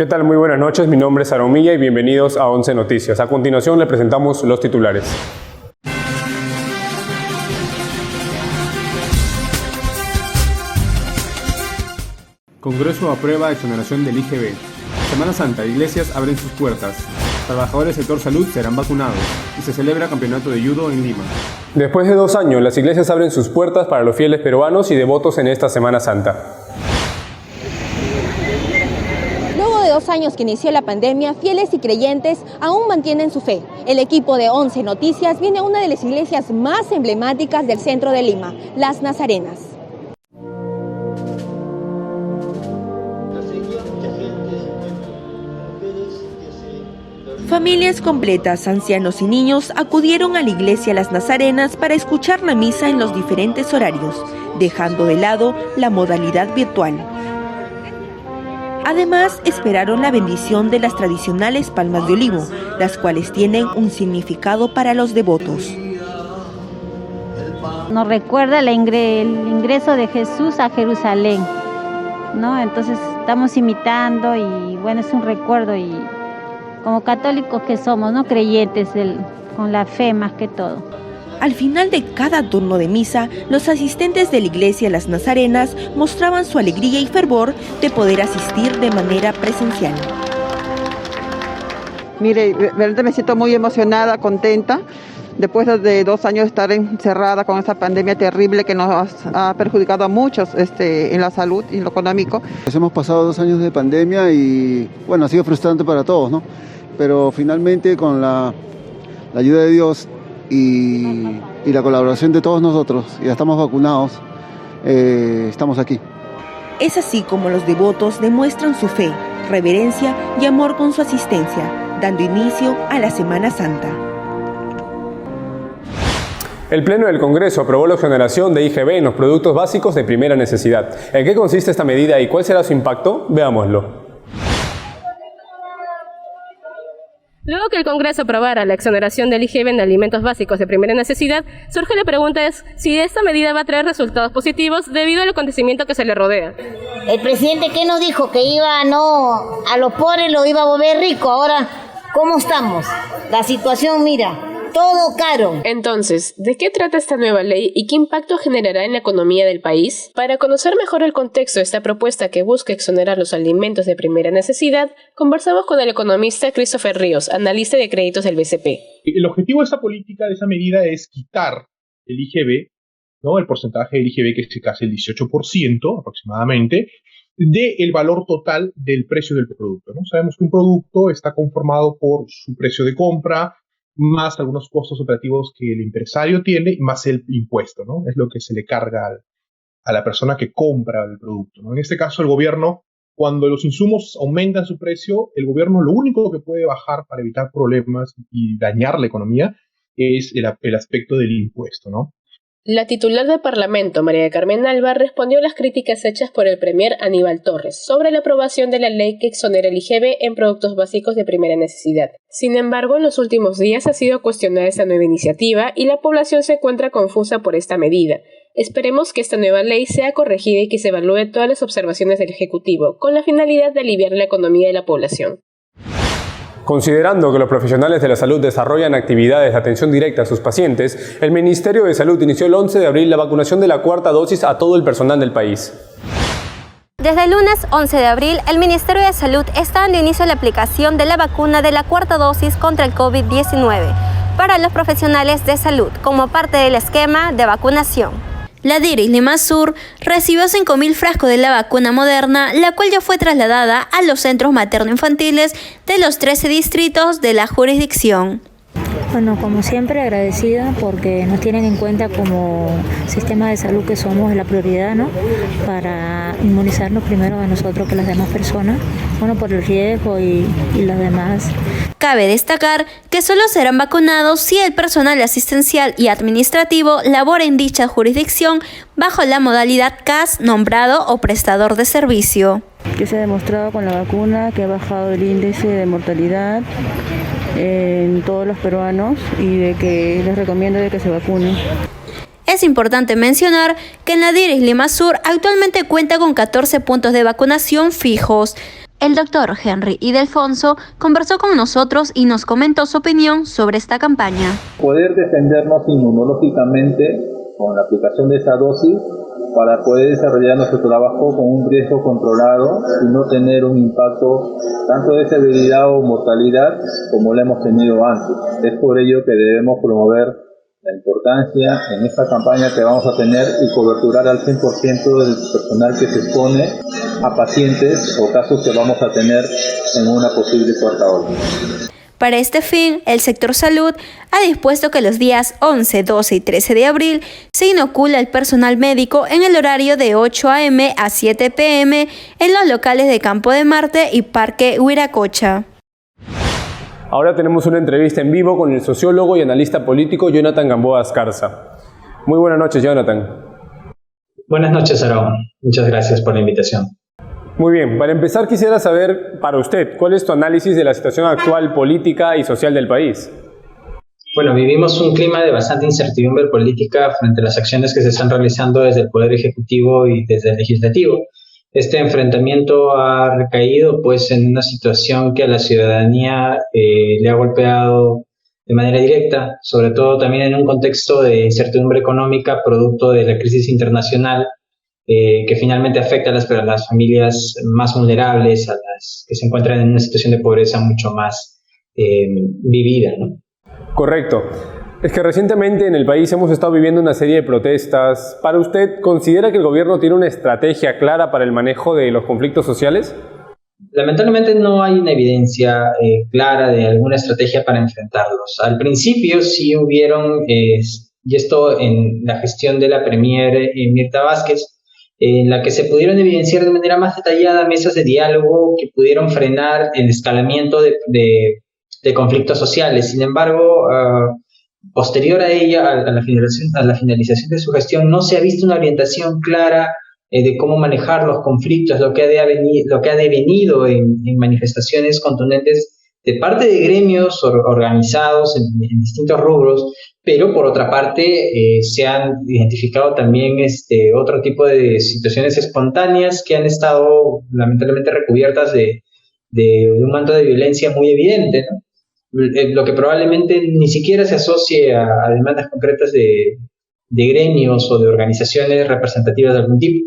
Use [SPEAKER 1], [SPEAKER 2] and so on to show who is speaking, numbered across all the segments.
[SPEAKER 1] ¿Qué tal? Muy buenas noches, mi nombre es Aaron Milla y bienvenidos a 11 Noticias. A continuación le presentamos los titulares. Congreso aprueba exoneración del IGB. Semana Santa, iglesias abren sus puertas. Trabajadores del sector salud serán vacunados y se celebra campeonato de judo en Lima. Después de 2 años, las iglesias abren sus puertas para los fieles peruanos y devotos en esta Semana Santa.
[SPEAKER 2] Luego de 2 años que inició la pandemia, fieles y creyentes aún mantienen su fe. El equipo de 11 Noticias viene a una de las iglesias más emblemáticas del centro de Lima, Las Nazarenas.
[SPEAKER 3] Familias completas, ancianos y niños acudieron a la iglesia Las Nazarenas para escuchar la misa en los diferentes horarios, dejando de lado la modalidad virtual. Además, esperaron la bendición de las tradicionales palmas de olivo, las cuales tienen un significado para los devotos.
[SPEAKER 4] Nos recuerda el ingreso de Jesús a Jerusalén, ¿no? Entonces estamos imitando y bueno, es un recuerdo y como católicos que somos, ¿no? Creyentes con la fe más que todo.
[SPEAKER 3] Al final de cada turno de misa, los asistentes de la iglesia Las Nazarenas mostraban su alegría y fervor de poder asistir de manera presencial.
[SPEAKER 5] Mire, realmente me siento muy emocionada, contenta, después de 2 años de estar encerrada con esta pandemia terrible que nos ha perjudicado a muchos en la salud y en lo económico.
[SPEAKER 6] Hemos pasado 2 años de pandemia y bueno, ha sido frustrante para todos, ¿no? Pero finalmente con la ayuda de Dios y la colaboración de todos nosotros, ya estamos vacunados, estamos aquí.
[SPEAKER 3] Es así como los devotos demuestran su fe, reverencia y amor con su asistencia, dando inicio a la Semana Santa.
[SPEAKER 1] El Pleno del Congreso aprobó la exoneración de IGB en los productos básicos de primera necesidad. ¿En qué consiste esta medida y cuál será su impacto? Veámoslo.
[SPEAKER 7] Luego que el Congreso aprobara la exoneración del IGB en alimentos básicos de primera necesidad, surge la pregunta si esta medida va a traer resultados positivos debido al acontecimiento que se le rodea.
[SPEAKER 8] El presidente, ¿qué nos dijo? Que a los pobres lo iba a volver rico. Ahora, ¿cómo estamos? La situación, mira, todo caro.
[SPEAKER 7] Entonces, ¿de qué trata esta nueva ley y qué impacto generará en la economía del país? Para conocer mejor el contexto de esta propuesta que busca exonerar los alimentos de primera necesidad, conversamos con el economista Christopher Ríos, analista de créditos del BCP.
[SPEAKER 9] El objetivo de esta política, de esa medida, es quitar el IGB, ¿no? El porcentaje del IGB, que es casi el 18% aproximadamente, del valor total del precio del producto, ¿no? Sabemos que un producto está conformado por su precio de compra, más algunos costos operativos que el empresario tiene, más el impuesto, ¿no? Es lo que se le carga a la persona que compra el producto, ¿no? En este caso, el gobierno, cuando los insumos aumentan su precio, el gobierno lo único que puede bajar para evitar problemas y dañar la economía es el aspecto del impuesto, ¿no?
[SPEAKER 7] La titular del Parlamento, María Carmen Alba, respondió a las críticas hechas por el premier Aníbal Torres sobre la aprobación de la ley que exonera el IGB en productos básicos de primera necesidad. Sin embargo, en los últimos días ha sido cuestionada esta nueva iniciativa y la población se encuentra confusa por esta medida. Esperemos que esta nueva ley sea corregida y que se evalúe todas las observaciones del Ejecutivo, con la finalidad de aliviar la economía de la población.
[SPEAKER 1] Considerando que los profesionales de la salud desarrollan actividades de atención directa a sus pacientes, el Ministerio de Salud inició el 11 de abril la vacunación de la 4ª dosis a todo el personal del país.
[SPEAKER 2] Desde el lunes 11 de abril, el Ministerio de Salud está dando inicio a la aplicación de la vacuna de la 4ª dosis contra el COVID-19 para los profesionales de salud, como parte del esquema de vacunación.
[SPEAKER 10] La DIRIS Lima Sur recibió 5.000 frascos de la vacuna Moderna, la cual ya fue trasladada a los centros materno-infantiles de los 13 distritos de la jurisdicción.
[SPEAKER 11] Bueno, como siempre, agradecida porque nos tienen en cuenta como sistema de salud que somos la prioridad, ¿no? Para inmunizarnos primero a nosotros que las demás personas, bueno, por el riesgo y los demás.
[SPEAKER 10] Cabe destacar que solo serán vacunados si el personal asistencial y administrativo labora en dicha jurisdicción bajo la modalidad CAS, nombrado o prestador de servicio.
[SPEAKER 12] Que se ha demostrado con la vacuna que ha bajado el índice de mortalidad en todos los peruanos y de que les recomiendo de que se vacunen.
[SPEAKER 10] Es importante mencionar que en la DIRIS Lima Sur actualmente cuenta con 14 puntos de vacunación fijos. El doctor Henry Ildefonso conversó con nosotros y nos comentó su opinión sobre esta campaña.
[SPEAKER 13] Poder defendernos inmunológicamente con la aplicación de esa dosis para poder desarrollar nuestro trabajo con un riesgo controlado y no tener un impacto tanto de severidad o mortalidad como lo hemos tenido antes. Es por ello que debemos promover la importancia en esta campaña que vamos a tener y coberturar al 100% del personal que se expone a pacientes o casos que vamos a tener en una posible cuarta ola.
[SPEAKER 10] Para este fin, el sector salud ha dispuesto que los días 11, 12 y 13 de abril se inocula el personal médico en el horario de 8 a.m. a 7 p.m. en los locales de Campo de Marte y Parque Huiracocha.
[SPEAKER 1] Ahora tenemos una entrevista en vivo con el sociólogo y analista político Jonathan Gamboa Azcarza. Muy buenas noches, Jonathan.
[SPEAKER 14] Buenas noches, Aarón. Muchas gracias por la invitación.
[SPEAKER 1] Muy bien, para empezar quisiera saber, para usted, ¿cuál es tu análisis de la situación actual política y social del país?
[SPEAKER 14] Bueno, vivimos un clima de bastante incertidumbre política frente a las acciones que se están realizando desde el Poder Ejecutivo y desde el Legislativo. Este enfrentamiento ha recaído pues en una situación que a la ciudadanía le ha golpeado de manera directa, sobre todo también en un contexto de incertidumbre económica producto de la crisis internacional que finalmente afecta a las familias más vulnerables, a las que se encuentran en una situación de pobreza mucho más vivida, ¿no?
[SPEAKER 1] Correcto. Es que recientemente en el país hemos estado viviendo una serie de protestas. ¿Para usted considera que el gobierno tiene una estrategia clara para el manejo de los conflictos sociales?
[SPEAKER 14] Lamentablemente no hay una evidencia clara de alguna estrategia para enfrentarlos. Al principio sí hubieron, y esto en la gestión de la premier Mirta Vázquez, en la que se pudieron evidenciar de manera más detallada mesas de diálogo que pudieron frenar el escalamiento de conflictos sociales. Sin embargo, posterior a ella, a la finalización de su gestión, no se ha visto una orientación clara de cómo manejar los conflictos, lo que ha devenido en manifestaciones contundentes de parte de gremios organizados en distintos rubros, pero por otra parte se han identificado también otro tipo de situaciones espontáneas que han estado lamentablemente recubiertas de un manto de violencia muy evidente, ¿no? Lo que probablemente ni siquiera se asocie a demandas concretas de gremios o de organizaciones representativas de algún tipo.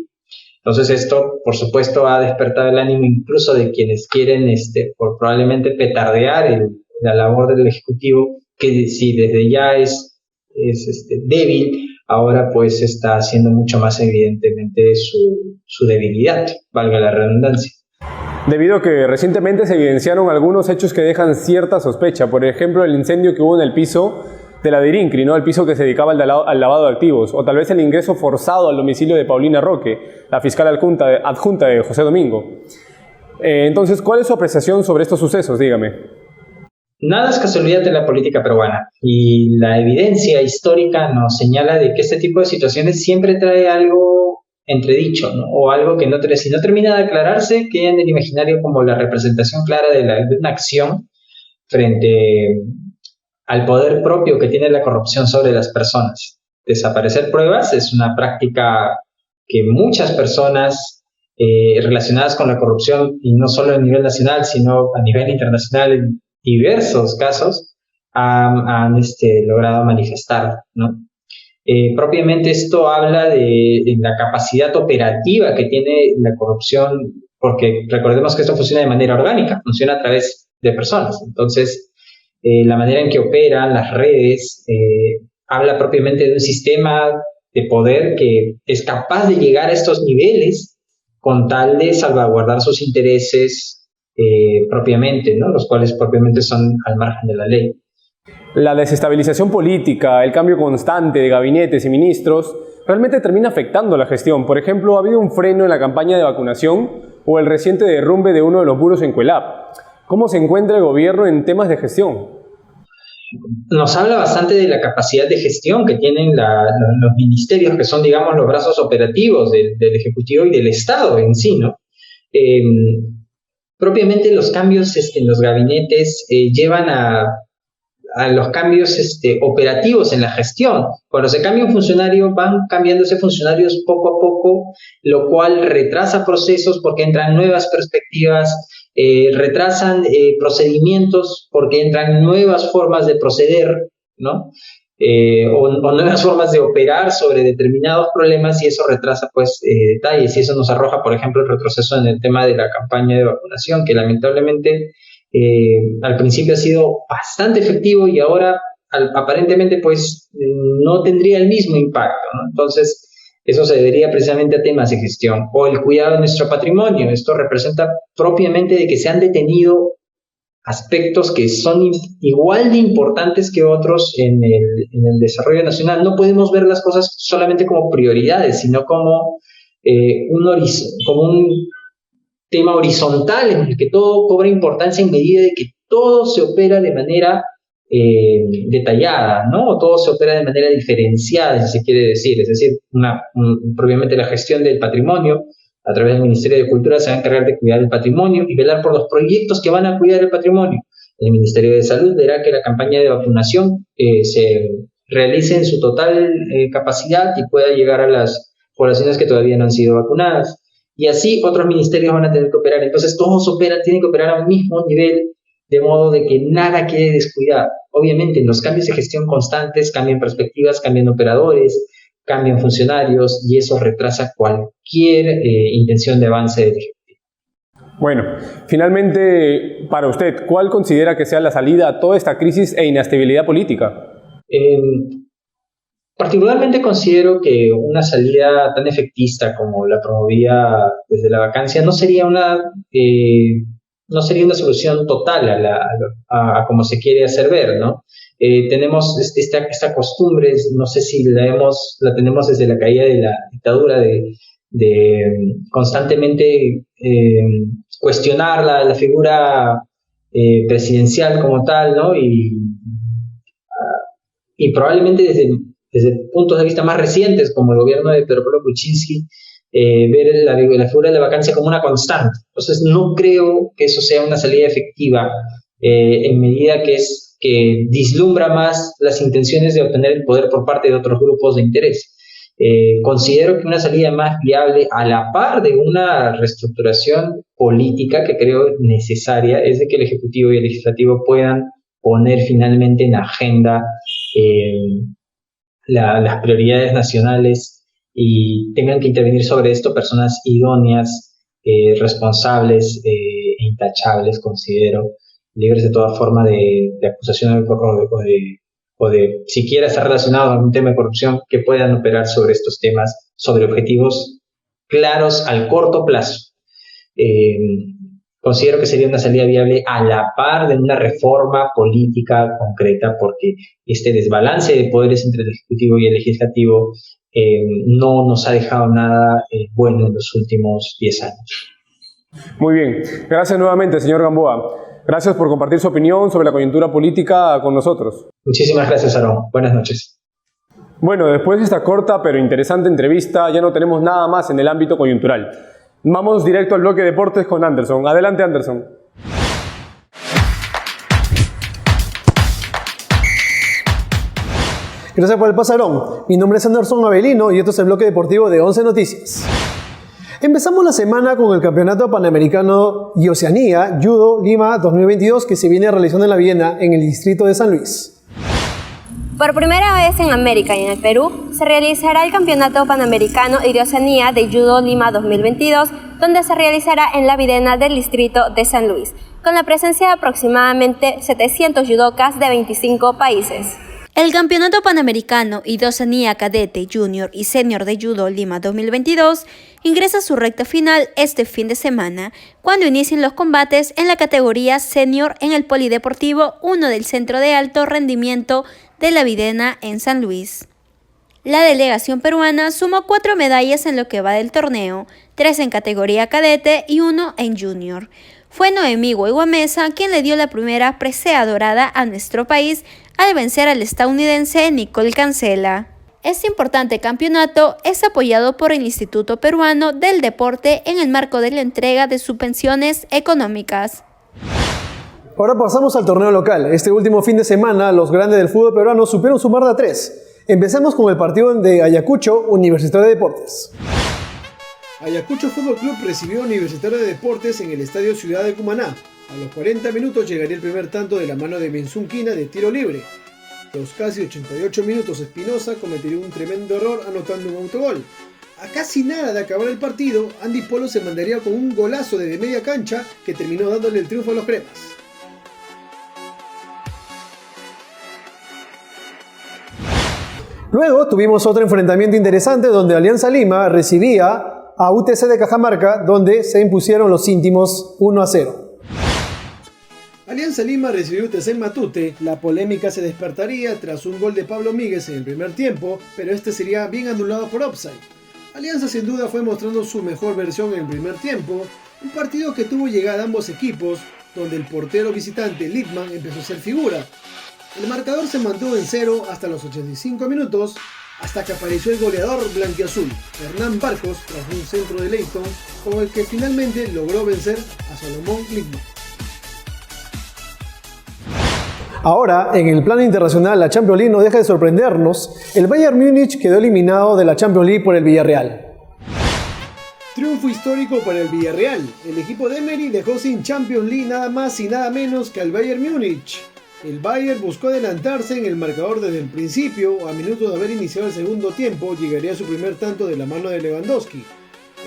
[SPEAKER 14] Entonces esto, por supuesto, ha despertado el ánimo incluso de quienes quieren por probablemente petardear la labor del Ejecutivo, que si desde ya es débil, ahora pues está haciendo mucho más evidentemente su debilidad, valga la redundancia.
[SPEAKER 1] Debido a que recientemente se evidenciaron algunos hechos que dejan cierta sospecha, por ejemplo el incendio que hubo en el piso de la Dirincri, ¿no? El piso que se dedicaba al lavado de activos, o tal vez el ingreso forzado al domicilio de Paulina Roque, la fiscal adjunta de José Domingo. Entonces, ¿cuál es su apreciación sobre estos sucesos? Dígame.
[SPEAKER 14] Nada es casualidad de la política peruana, y la evidencia histórica nos señala de que este tipo de situaciones siempre trae algo entredicho, ¿no? O algo que si no termina de aclararse, queda en el imaginario como la representación clara de una acción frente al poder propio que tiene la corrupción sobre las personas. Desaparecer pruebas es una práctica que muchas personas relacionadas con la corrupción, y no solo a nivel nacional, sino a nivel internacional en diversos casos, han logrado manifestar, ¿no? Propiamente esto habla de la capacidad operativa que tiene la corrupción, porque recordemos que esto funciona de manera orgánica, funciona a través de personas. Entonces, la manera en que operan las redes habla propiamente de un sistema de poder que es capaz de llegar a estos niveles con tal de salvaguardar sus intereses propiamente, ¿no? Los cuales propiamente son al margen de la ley.
[SPEAKER 1] La desestabilización política, el cambio constante de gabinetes y ministros, realmente termina afectando la gestión. Por ejemplo, ha habido un freno en la campaña de vacunación o el reciente derrumbe de uno de los buros en Cuelap. ¿Cómo se encuentra el gobierno en temas de gestión?
[SPEAKER 14] Nos habla bastante de la capacidad de gestión que tienen los ministerios, que son, digamos, los brazos operativos del Ejecutivo y del Estado en sí, ¿no? Propiamente los cambios en los gabinetes llevan a a los cambios operativos en la gestión. Cuando se cambia un funcionario, van cambiándose funcionarios poco a poco, lo cual retrasa procesos porque entran nuevas perspectivas, retrasan procedimientos porque entran nuevas formas de proceder, ¿no? O nuevas formas de operar sobre determinados problemas, y eso retrasa pues detalles, y eso nos arroja, por ejemplo, el retroceso en el tema de la campaña de vacunación, que lamentablemente al principio ha sido bastante efectivo y ahora aparentemente pues no tendría el mismo impacto, ¿no? Entonces eso se debería precisamente a temas de gestión. O el cuidado de nuestro patrimonio. Esto representa propiamente de que se han detenido aspectos que son igual de importantes que otros en el desarrollo nacional. No podemos ver las cosas solamente como prioridades, sino como un tema horizontal en el que todo cobra importancia en medida de que todo se opera de manera detallada, ¿no? O todo se opera de manera diferenciada, si se quiere decir. Es decir, propiamente la gestión del patrimonio a través del Ministerio de Cultura se va a encargar de cuidar el patrimonio y velar por los proyectos que van a cuidar el patrimonio. El Ministerio de Salud verá que la campaña de vacunación se realice en su total capacidad y pueda llegar a las poblaciones que todavía no han sido vacunadas. Y así otros ministerios van a tener que operar. Entonces todos tienen que operar a un mismo nivel, de modo de que nada quede descuidado. Obviamente en los cambios de gestión constantes cambian perspectivas, cambian operadores, cambian funcionarios, y eso retrasa cualquier intención de avance del Ejecutivo.
[SPEAKER 1] Bueno, finalmente, para usted, ¿cuál considera que sea la salida a toda esta crisis e inestabilidad política?
[SPEAKER 14] Particularmente considero que una salida tan efectista como la promovía desde la vacancia no sería una solución total a como se quiere hacer ver, ¿no? Tenemos esta costumbre, no sé si la tenemos desde la caída de la dictadura, de constantemente cuestionar la figura presidencial como tal, ¿no? Y probablemente desde puntos de vista más recientes, como el gobierno de Pedro Pablo Kuczynski, ver la figura de la vacancia como una constante. Entonces no creo que eso sea una salida efectiva en medida que dislumbra más las intenciones de obtener el poder por parte de otros grupos de interés. Considero que una salida más viable, a la par de una reestructuración política que creo necesaria, es de que el Ejecutivo y el Legislativo puedan poner finalmente en agenda las prioridades nacionales y tengan que intervenir sobre esto personas idóneas, responsables e intachables, considero, libres de toda forma de acusación o de siquiera estar relacionados a algún tema de corrupción, que puedan operar sobre estos temas, sobre objetivos claros al corto plazo. Considero que sería una salida viable a la par de una reforma política concreta, porque este desbalance de poderes entre el Ejecutivo y el Legislativo no nos ha dejado nada bueno en los últimos 10 años.
[SPEAKER 1] Muy bien. Gracias nuevamente, señor Gamboa. Gracias por compartir su opinión sobre la coyuntura política con nosotros.
[SPEAKER 14] Muchísimas gracias, Aarón. Buenas noches.
[SPEAKER 1] Bueno, después de esta corta pero interesante entrevista, ya no tenemos nada más en el ámbito coyuntural. Vamos directo al bloque de deportes con Anderson. Adelante, Anderson.
[SPEAKER 15] Gracias por el pasarón. Mi nombre es Anderson Avelino y esto es el bloque deportivo de 11 Noticias. Empezamos la semana con el Campeonato Panamericano y Oceanía Judo Lima 2022, que se viene realizando en La Viena, en el distrito de San Luis.
[SPEAKER 2] Por primera vez en América y en el Perú, se realizará el Campeonato Panamericano y de Oceanía de Judo Lima 2022, donde se realizará en La Videna del distrito de San Luis, con la presencia de aproximadamente 700 judocas de 25 países.
[SPEAKER 10] El Campeonato Panamericano y de Oceanía Cadete, Junior y Senior de Judo Lima 2022 ingresa a su recta final este fin de semana, cuando inicien los combates en la categoría Senior en el Polideportivo 1 del Centro de Alto Rendimiento de La Videna en San Luis. La delegación peruana sumó 4 medallas en lo que va del torneo, 3 en categoría cadete y 1 en junior. Fue Noemí Guayguamesa quien le dio la primera presea dorada a nuestro país al vencer al estadounidense Nicole Cancela. Este importante campeonato es apoyado por el Instituto Peruano del Deporte en el marco de la entrega de subvenciones económicas.
[SPEAKER 15] Ahora pasamos al torneo local. Este último fin de semana, los grandes del fútbol peruano supieron sumar de a 3. Empecemos con el partido de Ayacucho, Universitario de Deportes. Ayacucho Fútbol Club recibió a Universitario de Deportes en el Estadio Ciudad de Cumaná. A los 40 minutos llegaría el primer tanto de la mano de Benzún Quina de tiro libre. A los casi 88 minutos Espinosa cometería un tremendo error anotando un autogol. A casi nada de acabar el partido, Andy Polo se mandaría con un golazo desde media cancha que terminó dándole el triunfo a los cremas. Luego tuvimos otro enfrentamiento interesante donde Alianza Lima recibía a UTC de Cajamarca, donde se impusieron los íntimos 1-0. Alianza Lima recibió a UTC en Matute. La polémica se despertaría tras un gol de Pablo Míguez en el primer tiempo, pero este sería bien anulado por offside. Alianza sin duda fue mostrando su mejor versión en el primer tiempo, un partido que tuvo llegada a ambos equipos, donde el portero visitante Littman empezó a ser figura. El marcador se mantuvo en 0 hasta los 85 minutos, hasta que apareció el goleador blanquiazul, Hernán Barcos, tras un centro de Leighton, con el que finalmente logró vencer a Salomón Littman. Ahora, en el plano internacional, la Champions League no deja de sorprendernos. El Bayern Múnich quedó eliminado de la Champions League por el Villarreal. Triunfo histórico para el Villarreal. El equipo de Emery dejó sin Champions League nada más y nada menos que al Bayern Múnich. El Bayern buscó adelantarse en el marcador desde el principio. A minutos de haber iniciado el segundo tiempo, llegaría su primer tanto de la mano de Lewandowski.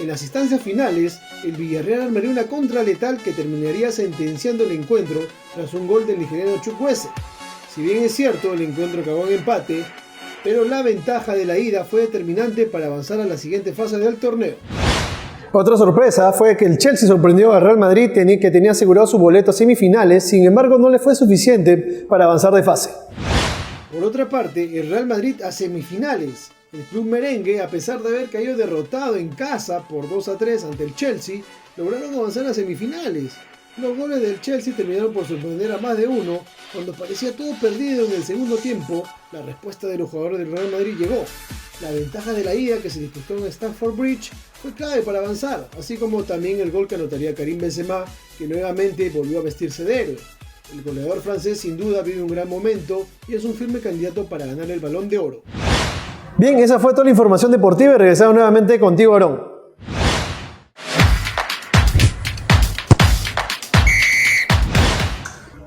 [SPEAKER 15] En las instancias finales, el Villarreal armaría una contra letal que terminaría sentenciando el encuentro tras un gol del nigeriano Chukwueze. Si bien es cierto, el encuentro acabó en empate, pero la ventaja de la ida fue determinante para avanzar a la siguiente fase del torneo. Otra sorpresa fue que el Chelsea sorprendió al Real Madrid que tenía asegurado su boleto a semifinales, sin embargo no le fue suficiente para avanzar de fase. Por otra parte, el Real Madrid a semifinales. El club merengue, a pesar de haber caído derrotado en casa por 2-3 ante el Chelsea, lograron avanzar a semifinales. Los goles del Chelsea terminaron por sorprender a más de uno. Cuando parecía todo perdido en el segundo tiempo, la respuesta de los jugadores del Real Madrid llegó. La ventaja de la ida, que se disputó en Stamford Bridge, fue clave para avanzar, así como también el gol que anotaría Karim Benzema, que nuevamente volvió a vestirse de héroe. El goleador francés sin duda vive un gran momento y es un firme candidato para ganar el Balón de Oro. Bien, esa fue toda la información deportiva y regresamos nuevamente contigo, Aarón.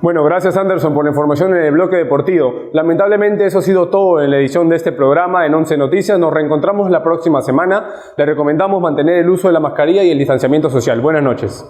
[SPEAKER 1] Bueno, gracias Anderson por la información en el bloque deportivo. Lamentablemente eso ha sido todo en la edición de este programa en 11 Noticias. Nos reencontramos la próxima semana. Le recomendamos mantener el uso de la mascarilla y el distanciamiento social. Buenas noches.